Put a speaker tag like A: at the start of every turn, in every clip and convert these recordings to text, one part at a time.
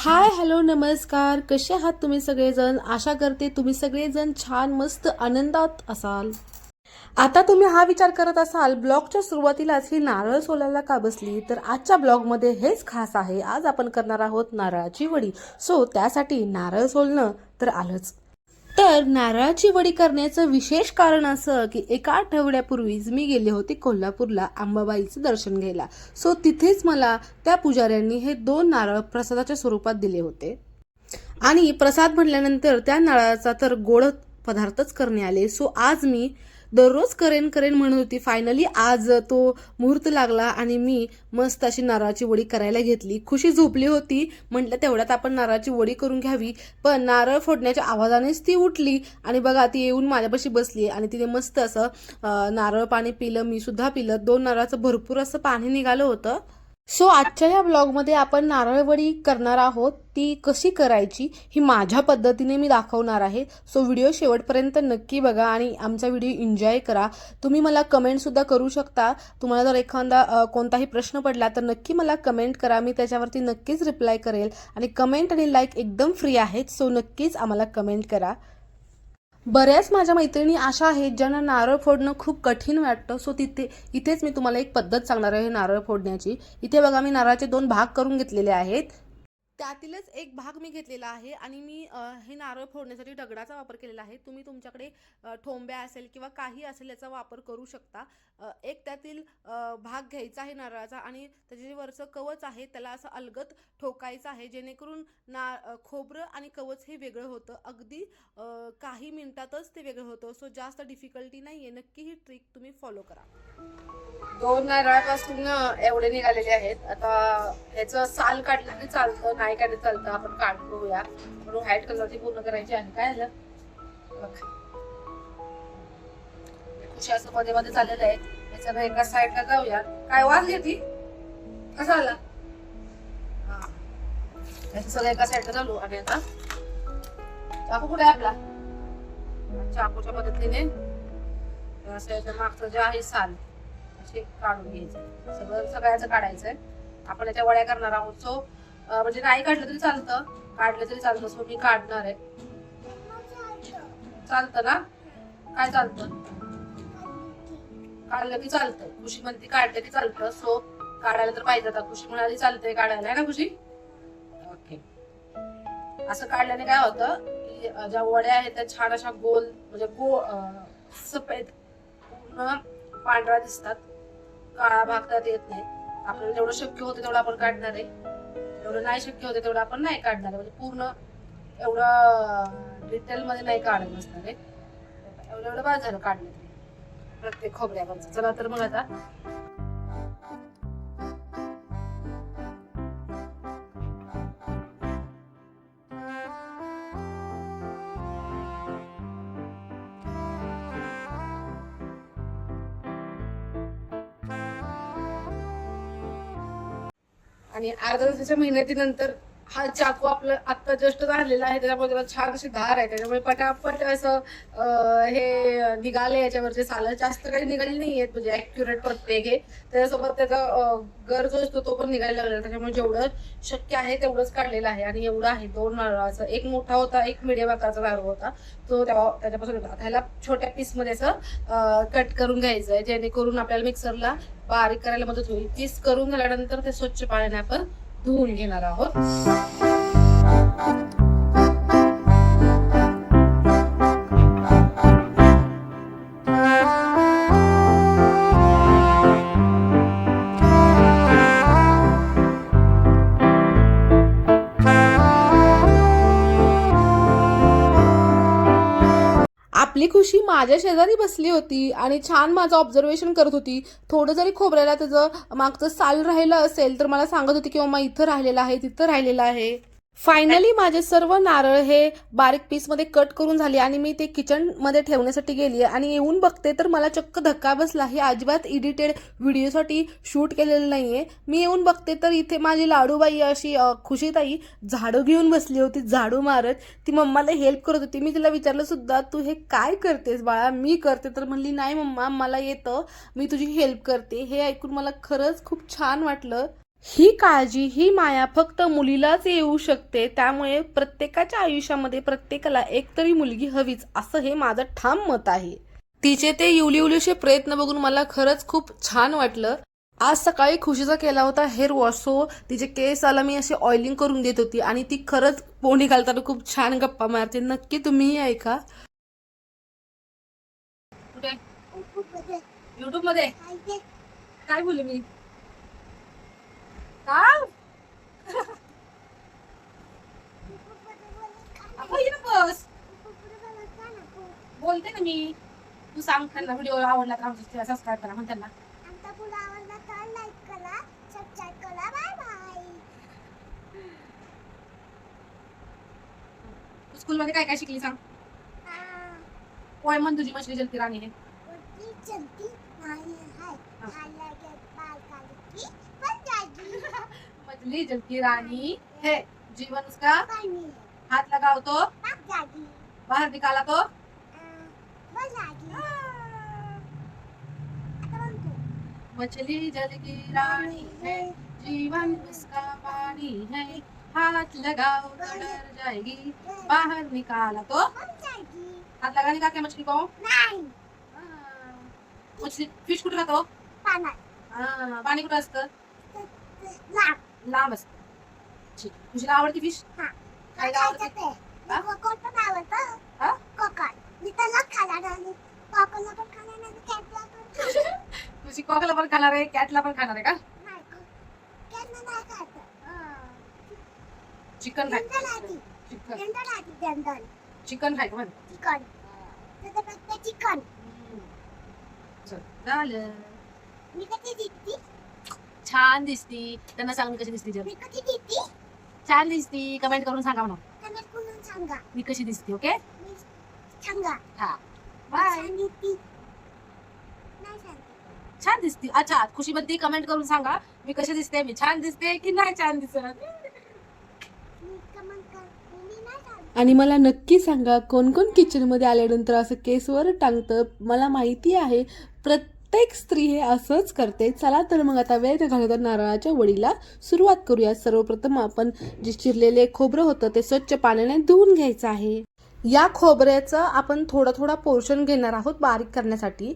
A: Hi hello नमस्कार, कसे आहात तुम्ही सगळेजण. आशा करते तुम्ही सगळेजण छान मस्त आनंदात असाल. आता तुम्ही हा विचार करत असाल ब्लॉगच्या सुरुवातीलाच ही नारळ सोलायला का बसली, तर आजच्या ब्लॉगमध्ये हेच खास आहे. आज आपण करणार आहोत नारळाची वडी. सो त्यासाठी नारळ सोलणं तर आलंच. तर नारळाची वडी करण्याचं विशेष कारण असं की एका आठवड्यापूर्वीच मी गेले होते कोल्हापूरला अंबाबाईचं दर्शन घ्यायला. सो तिथेच मला त्या पुजाऱ्यांनी हे 2 नारळ प्रसादाच्या स्वरूपात दिले होते. आणि प्रसाद म्हटल्यानंतर त्या नारळाचा तर गोड पदार्थच करणे आले. सो आज मी दररोज करेन करेन म्हणत होती. फायनली आज तो मुहूर्त लागला आणि मी मस्त अशी नारळाची वडी करायला घेतली. खुशी झोपली होती, म्हटलं तेवढ्यात आपण नारळाची वडी करून घ्यावी. पण नारळ फोडण्याच्या आवाजानेच ती उठली आणि बघा ती येऊन माझ्यापाशी बसली आणि तिने मस्त असं नारळ पाणी पिलं. मी सुद्धा पिलं. 2 नारळाचं भरपूर असं पाणी निघालं होतं. सो आजच्या या ब्लॉगमध्ये आपण नारळवडी करणार आहोत. ती कशी करायची ही माझ्या पद्धतीने मी दाखवणार आहे. सो व्हिडिओ शेवटपर्यंत नक्की बघा आणि आमचा व्हिडिओ एन्जॉय करा. तुम्ही मला कमेंटसुद्धा करू शकता. तुम्हाला जर एखादा कोणताही प्रश्न पडला तर नक्की मला कमेंट करा. मी त्याच्यावरती नक्कीच रिप्लाय करेल. आणि कमेंट आणि लाईक एकदम फ्री आहेत. सो नक्कीच आम्हाला कमेंट करा. बऱ्याच माझ्या मैत्रिणी अशा आहेत ज्यांना नारळ फोडणं खूप कठीण वाटतं. सो इथेच मी तुम्हाला एक पद्धत सांगणार आहे नारळ फोडण्याची. इथे बघा मी नारळाचे 2 भाग करून घेतलेले आहेत. त्यातीलच एक भाग मी घेतलेला आहे आणि मी हे नारळ फोडण्यासाठी दगडाचा वापर केलेला आहे. तुम्ही तुमच्याकडे ठोंब्या असेल किंवा काही असेल याचा वापर करू शकता. एक त्यातील भाग घ्यायचा आहे नारळाचा आणि त्याचे जे वरचं कवच आहे त्याला असं अलगद ठोकायचं आहे, जेणेकरून खोबरं आणि कवच हे वेगळं होतं. अगदी काही मिनिटातच ते वेगळं होतं. सो जास्त डिफिकल्टी नाही आहे. नक्की ही ट्रिक तुम्ही फॉलो करा. 2 नारळापासून एवढे निघालेले आहेत. आता ह्याचं साल काढलं तरी चालतं, नाही काढलं चालतं. आपण काढूया. म्हणून व्हाईट कलरची पूर्ण करायची आहे. काय झालं खुशी असं मध्ये मध्ये चाललेलं आहे. याच्या एका साईडला जाऊया. काय वाजली ती कसं आला याचं सगळं एका साईडला चालू. आणि आता चाकू कुठे आहे आपला. चाकूच्या मदतीने असं याच्या मागचं जे आहे साल काढून घ्यायचं. सगळ्याचं काढायचंय. आपण याच्या वड्या करणार आहोत. सो म्हणजे नाही काढलं तरी चालतं, काढलं तरी चालतं. सो मी काढणार आहे. चालतं ना. काय चालतं, काढलं की चालतं. खुशी म्हणते काढलं की चालतं. सो काढायला तर पाहिजे. आता खुशी म्हणाली चालतंय काढायला, आहे ना खुशी. ओके. असं काढल्याने काय होतं की ज्या वड्या आहेत त्या छान अशा गोल म्हणजे सफेद पूर्ण पांढरा दिसतात. काळा भाग त्यात येत नाही. आपल्याला जेवढं शक्य होतं तेवढं आपण काढणार आहे. जेवढं नाही शक्य होतं तेवढं आपण नाही काढणार आहे. म्हणजे पूर्ण एवढं डिटेल मध्ये नाही काढत नसणार आहे. एवढं बाद झालं काढलं तरी प्रत्येक खोबऱ्यावरचं. चला तर मग आता आणि अर्ध्या दिवसाच्या मेहनतीनंतर हा चाकू आपलं आत्ता जस्ट झालेला आहे. त्याच्यामुळे त्याला छान अशी धार आहे. त्याच्यामुळे पटापट असं हे निघाले. याच्यावरचे साल जास्त काही निघाले नाहीयेत. म्हणजे ऍक्युरेट प्रत्येक हे. त्याच्यासोबत त्याचा गर जो असतो तो पण निघायला लागला. त्याच्यामुळे जेवढं शक्य आहे तेवढंच काढलेलं आहे. आणि एवढं आहे 2 नारळाचं. एक मोठा होता, एक मिडियम आकाराचा नारळ होता. तो त्याच्यापासून होता. ह्याला छोट्या पीस मध्ये असं कट करून घ्यायचं आहे, जेणेकरून आपल्याला मिक्सरला बारीक करायला मदत होईल. पीस करून झाल्यानंतर ते स्वच्छ पाण्याने आपण धुवून घेणार आहोत. आपली खुशी माझ्या शेजारी बसली होती आणि छान माझं ऑब्झर्वेशन करत होती. थोडं जरी खोबऱ्याला त्याचं मागचं साल राहिलं असेल तर मला सांगत होती की मम्मा इथं राहिलेलं आहे, तिथं राहिलेलं आहे. फायनली माझे सर्व नारळ हे बारीक पीसमध्ये कट करून झाले आणि मी ते किचनमध्ये ठेवण्यासाठी गेली आणि येऊन बघते तर मला चक्क धक्का बसला. हे अजिबात एडिटेड व्हिडिओसाठी शूट केलेलं नाहीये. मी येऊन बघते तर इथे माझी लाडूबाई अशी खुशीताई झाडू घेऊन बसली होती, झाडू मारत. ती मम्माला हेल्प करत होती. मी तिला विचारलं सुद्धा, तू हे काय करतेस बाळा? मी करते. तर म्हणली, नाही मम्मा, मला येतं, मी तुझी हेल्प करते. हे ऐकून मला खरंच खूप छान वाटलं. ही काळजी, ही माया फक्त मुलीलाच येऊ शकते. त्यामुळे प्रत्येकाच्या आयुष्यामध्ये प्रत्येकाला एकतरी मुलगी हवीच, असं हे माझं ठाम मत आहे. तिचे ते युलियुलीचे प्रयत्न बघून मला खरंच खूप छान वाटलं. आज सकाळी खुशीचा केला होता हेअर वॉश, सो तिचे केसाला मी अशी ऑइलिंग करून देत होती आणि ती खरंच पोणी घालताना खूप छान गप्पा मारते. नक्की तुम्हीही ऐका. कुठे? युट्यूब मध्ये काय बोलू मी? बस बोलते ना मी. तू सांग त्यांना व्हिडिओ आवडला तर आमच्या सबस्क्राईब करा म्हण त्यांना. स्कूल मध्ये काय काय शिकली सांग? पोय म्हण तुझी. मछली जलती राणी है. मछली जलती रानी है, जीवन उसका हाथ लगाओ तो बाहर निकाला तो मछली जल की रानी है, जीवन उसका पानी है, हाथ लगाओ तो डर जाएगी, बाहर निकाला तो हाथ लगाने का क्या मछली को? मछली फिश कुठं राहतो? पाणी कुठं असतं? लांब असतं. ठीक. तुझीला आवडती फिश? काय आवडते? तुझी कॉकला पण खाणार आहे, कॅटला पण खाणार आहे का? चिकन खाय. चिकन खाय म्हण. झालं. छान दिसती. त्यांना सांग मी कशी दिसती. जर छान दिसती कमेंट करून सांगा म्हणा मी कशी दिसते. ओके, हा बाय. छान दिसती. अच्छा, खुशी म्हणती कमेंट करून सांगा मी कशी दिसते. मी छान दिसते की नाही छान दिसत? आणि मला नक्की सांगा कोण कोण किचनमध्ये आल्यानंतर असं केसवर टांगतं. मला माहिती आहे प्रत्येक स्त्री हे असंच करते. चला तर मग आता वेळ न घालवता नारळाच्या वडीला सुरुवात करूया. सर्वप्रथम आपण जे चिरलेले खोबरं होतं ते स्वच्छ पाण्याने धुवून घ्यायचं आहे. या खोबऱ्याचं आपण थोडा पोर्शन घेणार आहोत बारीक करण्यासाठी.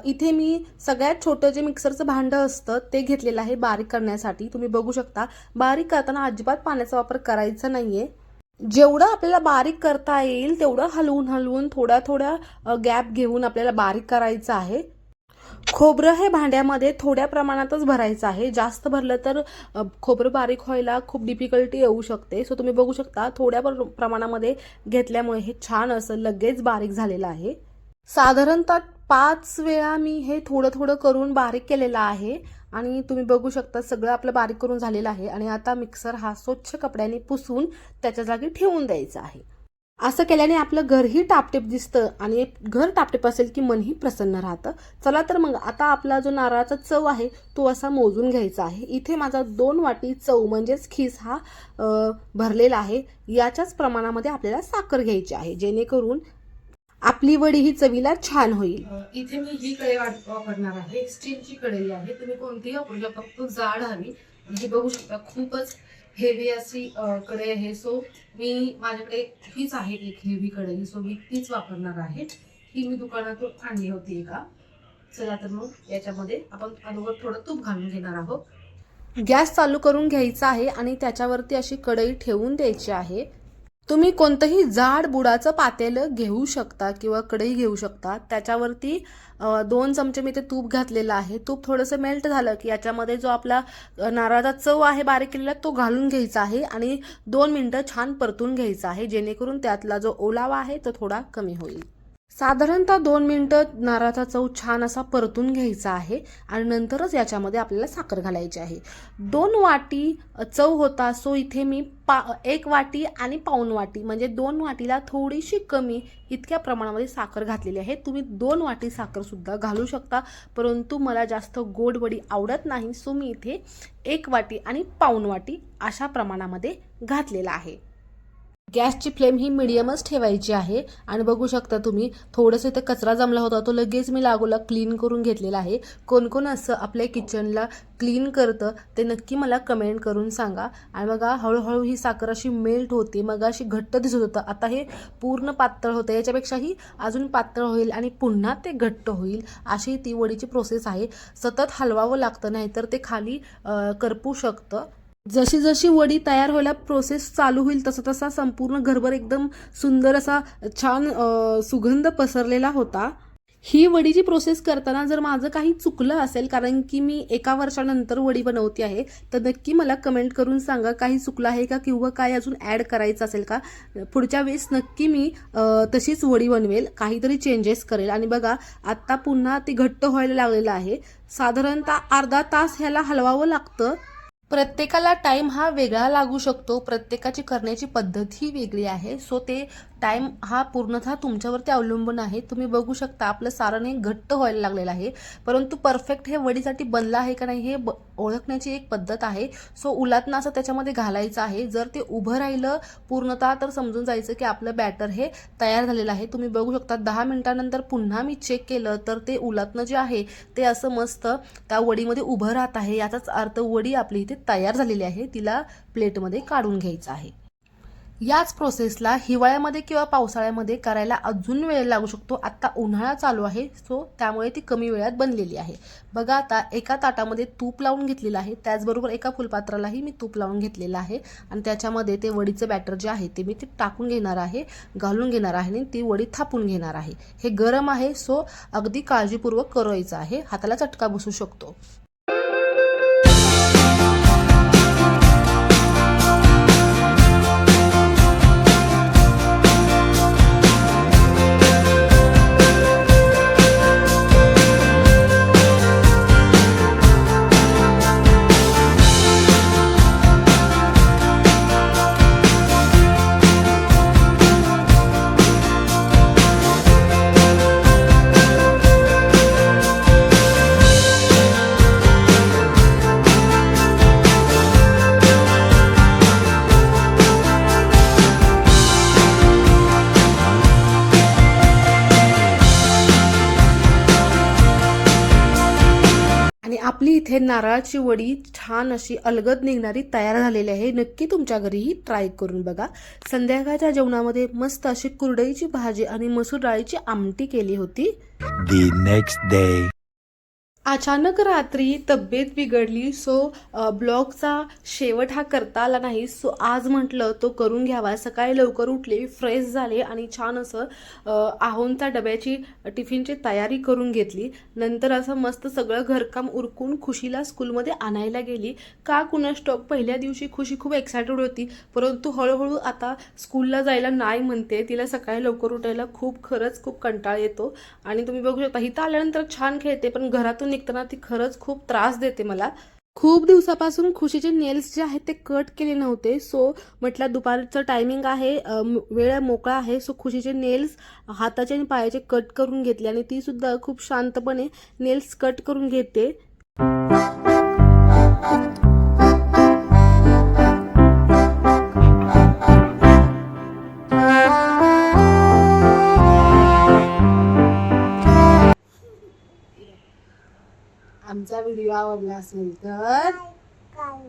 A: इथे मी सगळ्यात छोटं जे मिक्सरचं भांडं असतं ते घेतलेलं आहे बारीक करण्यासाठी. तुम्ही बघू शकता बारीक करताना अजिबात पाण्याचा वापर करायचा नाहीये. जेवढं आपल्याला बारीक करता येईल तेवढं हलवून थोड्या गॅप घेऊन आपल्याला बारीक करायचं आहे. खोबरं हे भांड्यामध्ये थोड्या प्रमाणातच भरायचं आहे. जास्त भरलं तर खोबरं बारीक व्हायला खूप डिफिकल्टी येऊ शकते. सो तुम्ही बघू शकता थोड्या प्रमाणामध्ये घेतल्यामुळे हे छान असं लगेच बारीक झालेलं आहे. साधारणतः 5 वेळा मी हे थोडं करून बारीक केलेलं आहे आणि तुम्ही बघू शकता सगळं आपलं बारीक करून झालेलं आहे. आणि आता मिक्सर हा स्वच्छ कपड्याने पुसून त्याच्या जागी ठेवून द्यायचा आहे. असं केल्याने आपलं घरही टापटीप दिसतं आणि घर टापटीप असेल की मनही प्रसन्न राहतं. चला तर मग आता आपला जो नारळाचा चव आहे तो असा मोजून घ्यायचा आहे. इथे माझा 2 वाटी चव म्हणजेच खीस हा भरलेला आहे. याच्याच प्रमाणामध्ये आपल्याला साखर घ्यायची आहे जेणेकरून आपली वडी ही चवीला छान होईल. इथे मी ही कढई वापरणार आहे. स्टीलची कढई आहे. तुम्ही कोणतीही वापरू शकता, फक्त जाड हवी. ही बघू शकता खूपच हेवी अशी कढई आहे. सो मी माझ्याकडे हीच आहे एक हेवी कढई. सो मी तीच वापरणार आहे. ही मी दुकानातून आणली होती एका. चला तर मग याच्यामध्ये आपण अगोदर थोडं तूप घालून घेणार आहोत. गॅस चालू करून घ्यायचा आहे आणि त्याच्यावरती अशी कढई ठेवून द्यायची आहे. तुम्ही कोणतंही जाड बुडाचं पातेलं घेऊ शकता किंवा कढई घेऊ शकता. त्याच्यावरती 2 चमचे मी ते तूप घातलेलं आहे. तूप थोडंसं मेल्ट झालं की याच्यामध्ये जो आपला नारळाचा चव आहे बारीक केलेला तो घालून घ्यायचा आहे आणि 2 मिनिटं छान परतून घ्यायचा आहे जेणेकरून त्यातला जो ओलावा आहे तो थोडा कमी होईल. साधारणतः 2 मिनिटं नारळाचा चव छान असा परतून घ्यायचा आहे आणि नंतरच याच्यामध्ये आपल्याला साखर घालायची आहे. 2 वाटी चव होता, सो इथे मी 1 वाटी आणि पाऊण वाटी म्हणजे 2 वाटीला थोडीशी कमी इतक्या प्रमाणामध्ये साखर घातलेली आहे. तुम्ही 2 वाटी साखरसुद्धा घालू शकता, परंतु मला जास्त गोड वडी आवडत नाही, सो मी इथे 1 वाटी आणि पाऊण वाटी अशा प्रमाणामध्ये घातलेला आहे. गॅसची फ्लेम ही मिडियमच ठेवायची आहे आणि बघू शकता तुम्ही थोडंसं इथं कचरा जमला होता, तो लगेच मी लागोला क्लीन करून घेतलेला आहे. कोण कोण असं आपल्या किचनला क्लीन करतं ते नक्की मला कमेंट करून सांगा. आणि बघा हळूहळू ही साखर अशी मेल्ट होते. मग अशी घट्ट दिसत होतं, आता हे पूर्ण पातळ होतं, याच्यापेक्षाही अजून पातळ होईल आणि पुन्हा ते घट्ट होईल, अशी ती वडीची प्रोसेस आहे. सतत हलवावं लागतं, नाहीतर ते खाली करपू शकतं. जशी जशी वडी तयार व्हायला प्रोसेस चालू होईल तसं तसा संपूर्ण घरभर एकदम सुंदर असा छान सुगंध पसरलेला होता. ही वडीची प्रोसेस करताना जर माझं काही चुकलं असेल, कारण की मी 1 वर्षानंतर वडी बनवते आहे, तर नक्की मला कमेंट करून सांगा काही चुकलं आहे का किंवा काय अजून ॲड करायचं असेल का. पुढच्या वेळेस नक्की मी तशीच वडी बनवेल, काहीतरी चेंजेस करेल. आणि बघा आत्ता पुन्हा ती घट्ट व्हायला लागलेलं आहे. साधारणतः अर्धा तास ह्याला हलवावं लागतं. प्रत्येकाला टाईम हा वेगळा लागू शकतो, प्रत्येकाची करण्याची पद्धत ही वेगळी आहे, सो ते टाईम हा पूर्णतः तुमच्यावरती अवलंबून आहे. तुम्ही बघू शकता आपलं सारण हे घट्ट व्हायला लागलेलं आहे, परंतु परफेक्ट हे वडीसाठी बनलं आहे का नाही हे ओळखण्याची एक पद्धत आहे. सो उलातनं असं त्याच्यामध्ये घालायचं आहे. जर ते उभं राहिलं पूर्णतः तर समजून जायचं की आपलं बॅटर हे तयार झालेलं आहे. तुम्ही बघू शकता 10 मिनिटानंतर पुन्हा मी चेक केलं तर ते उलातनं जे आहे ते असं मस्त त्या वडीमध्ये उभं राहत आहे. याचाच अर्थ वडी आपली इथे तयार झालेली आहे, तिला प्लेटमध्ये काढून घ्यायचं आहे. याच प्रोसेसला हिवाळ्यामध्ये किंवा पावसाळ्यामध्ये करायला अजून वेळ लागू शकतो. आत्ता उन्हाळा चालू आहे, सो त्यामुळे ती कमी वेळात बनलेली आहे. बघा आता एका ताटामध्ये तूप लावून घेतलेलं आहे, त्याचबरोबर एका फुलपात्रालाही मी तूप लावून घेतलेलं आहे आणि त्याच्यामध्ये ते वडीचं बॅटर जे आहे ते मी ते टाकून घेणार आहे, घालून घेणार आहे आणि ती वडी थापून घेणार आहे. हे गरम आहे, सो अगदी काळजीपूर्वक करायचं आहे, हाताला चटका बसू शकतो. आणि आपली इथे नारळाची वडी छान अशी अलगद निघणारी तयार झालेली आहे. नक्की तुमच्या घरीही ट्राय करून बघा. संध्याकाळच्या जेवणामध्ये मस्त अशी कुरडईची भाजी आणि मसूर डाळीची आमटी केली होती.
B: The next day.
A: अचानक रात्री तब्येत बिघडली, सो ब्लॉगचा शेवट हा करता आला नाही. सो आज म्हटलं तो करून घ्यावा. सकाळी लवकर उठले, फ्रेश झाले आणि छान असं आहोंच्या डब्याची टिफिनची तयारी करून घेतली. नंतर असं मस्त सगळं घरकाम उरकून खुशीला स्कूलमध्ये आणायला गेली. का कुणास ठाऊक पहिल्या दिवशी खुशी खूप एक्सायटेड होती, परंतु हळूहळू आता स्कूलला जायला नाही म्हणते. तिला सकाळी लवकर उठायला खरंच खूप कंटाळा येतो. आणि तुम्ही बघू शकता इथं आल्यानंतर छान खेळते, पण घरातून निघताना ती खरंच खूप त्रास देते मला. खूप दिवसापासून खुशीचे नेल्स जे आहेत ते कट केले नव्हते, सो म्हटलं दुपारचं टायमिंग आहे, वेळ मोकळा आहे, सो खुशीचे नेल्स हाताचे आणि पायाचे कट करून घेतले आणि ती सुद्धा खूप शांतपणे नेल्स कट करून घेते. आमचा व्हिडिओ आवडला असेल तर बाय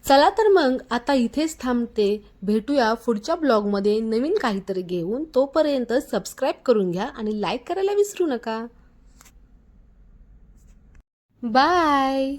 A: चला तर मग आता इथेच थांबते. भेटूया पुढच्या ब्लॉगमध्ये नवीन काहीतरी घेऊन. तोपर्यंत सबस्क्राईब करून घ्या आणि लाईक करायला विसरू नका. बाय.